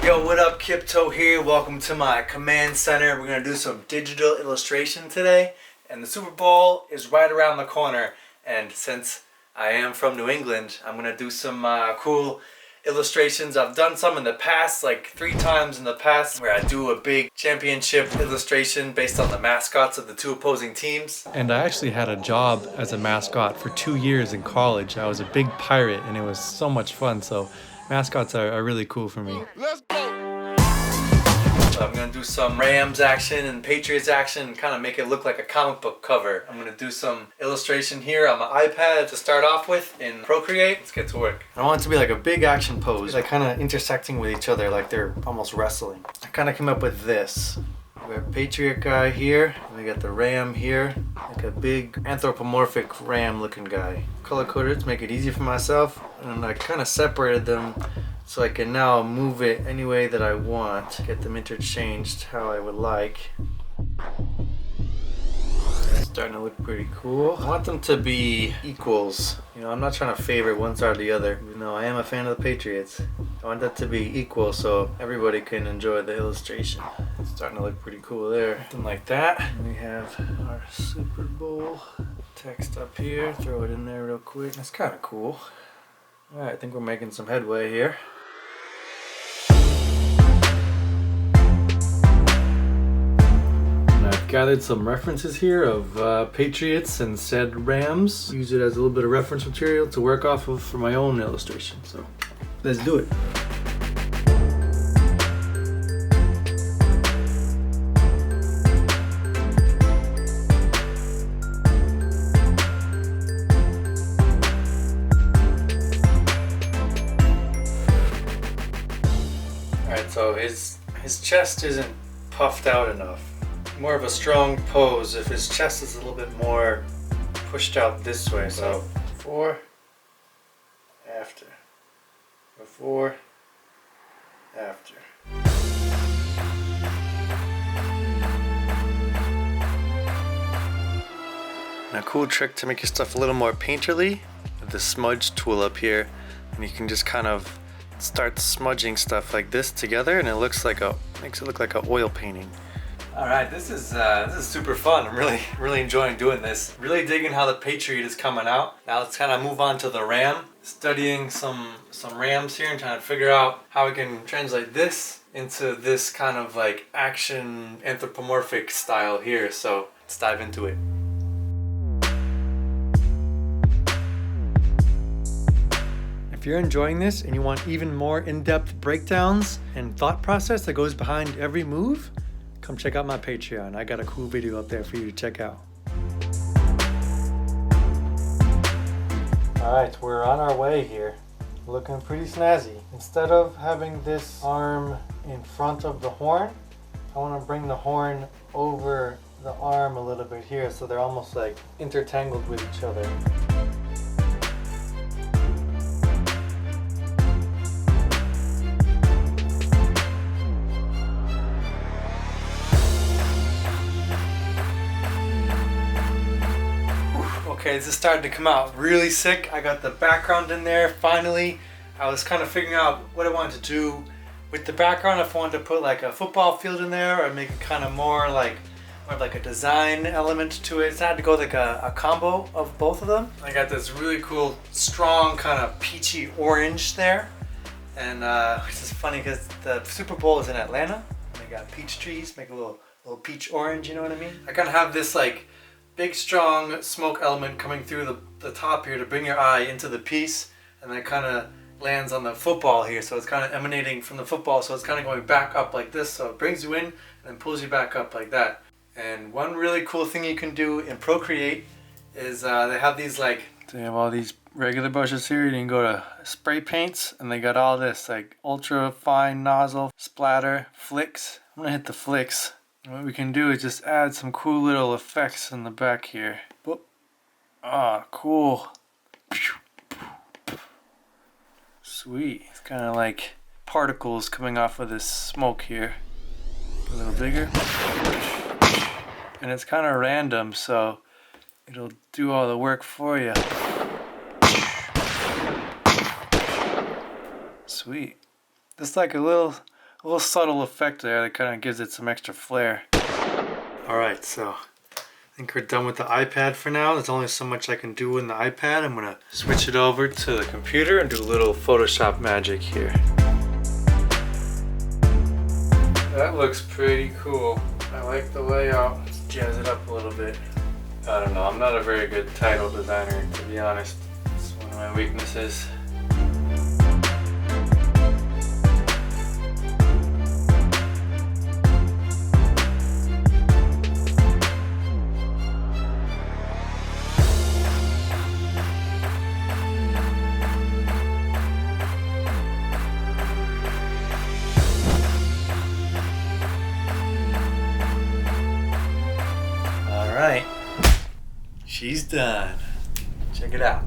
Yo, what up? Kiptoe here. Welcome to my command center. We're going to do some digital illustration today. And the Super Bowl is right around the corner. And since I am from New England, I'm going to do some cool illustrations. I've done some in the past, like 3 times in the past, where I do a big championship illustration based on the mascots of the 2 opposing teams. And I actually had a job as a mascot for 2 years in college. I was a big pirate and it was so much fun. So mascots are really cool for me. Let's go! So I'm going to do some Rams action and Patriots action and kind of make it look like a comic book cover. I'm going to do some illustration here on my iPad to start off with in Procreate. Let's get to work. I want it to be like a big action pose, like kind of intersecting with each other, like they're almost wrestling. I kind of came up with this. We have Patriot guy here, and we got the Ram here, like a big anthropomorphic Ram looking guy. Color coded to make it easy for myself, and I kind of separated them so I can now move it any way that I want, get them interchanged how I would like. It's starting to look pretty cool. I want them to be equals. You know, I'm not trying to favor one side or the other, even though I am a fan of the Patriots. I want that to be equal so everybody can enjoy the illustration. It's starting to look pretty cool there. Something like that. And we have our Super Bowl text up here. Throw it in there real quick. That's kind of cool. Alright, I think we're making some headway here. I've gathered some references here of Patriots and said Rams. Use it as a little bit of reference material to work off of for my own illustration. So let's do it. Alright, so his chest isn't puffed out enough. More of a strong pose if his chest is a little bit more pushed out this way. So before, after, before, after. And a cool trick to make your stuff a little more painterly with the smudge tool up here, and you can just kind of start smudging stuff like this together, and it looks like makes it look like an oil painting. All right, this is super fun. I'm really enjoying doing this. Really digging how the Patriot is coming out. Now let's kind of move on to the Ram. Studying some Rams here and trying to figure out how we can translate this into this kind of like action anthropomorphic style here. So let's dive into it. If you're enjoying this and you want even more in-depth breakdowns and thought process that goes behind every move, come check out my Patreon. I got a cool video up there for you to check out. Alright, we're on our way here. Looking pretty snazzy. Instead of having this arm in front of the horn, I want to bring the horn over the arm a little bit here so they're almost like intertangled with each other. Okay, this is starting to come out really sick. I got the background in there finally. I was kind of figuring out what I wanted to do with the background. If I wanted to put like a football field in there or make it kind of more like a design element to it. So I had to go like a combo of both of them. I got this really cool, strong kind of peachy orange there. And which is funny because the Super Bowl is in Atlanta. And they got peach trees, make a little peach orange, you know what I mean? I kind of have this like big strong smoke element coming through the top here to bring your eye into the piece, and then it kind of lands on the football here, so it's kind of emanating from the football, so it's kind of going back up like this, so it brings you in and then pulls you back up like that. And one really cool thing you can do in Procreate is they have these like, they have all these regular brushes here. You can go to spray paints, and they got all this like ultra fine nozzle splatter flicks. I'm gonna hit the flicks. What we can do is just add some cool little effects in the back here. Whoop. Ah, cool. Sweet. It's kind of like particles coming off of this smoke here. A little bigger. And it's kind of random, so it'll do all the work for you. Sweet. Just like a little subtle effect there that kind of gives it some extra flair. Alright, so I think we're done with the iPad for now. There's only so much I can do in the iPad. I'm gonna switch it over to the computer and do a little Photoshop magic here. That looks pretty cool. I like the layout. Let's jazz it up a little bit. I don't know, I'm not a very good title designer, to be honest. It's one of my weaknesses. Alright, she's done. Check it out.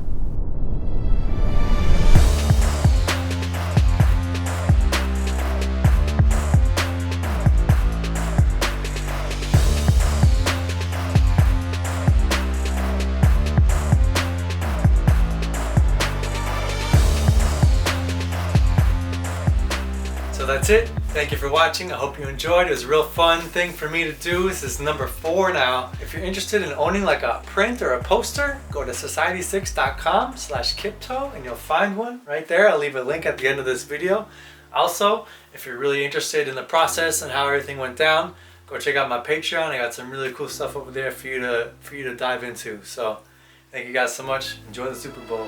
So that's it. Thank you for watching. I hope you enjoyed. It was a real fun thing for me to do. This is number 4 now. If you're interested in owning like a print or a poster, go to society6.com/Kiptoe and you'll find one right there. I'll leave a link at the end of this video. Also, if you're really interested in the process and how everything went down, go check out my Patreon. I got some really cool stuff over there for you to dive into. So thank you guys so much. Enjoy the Super Bowl.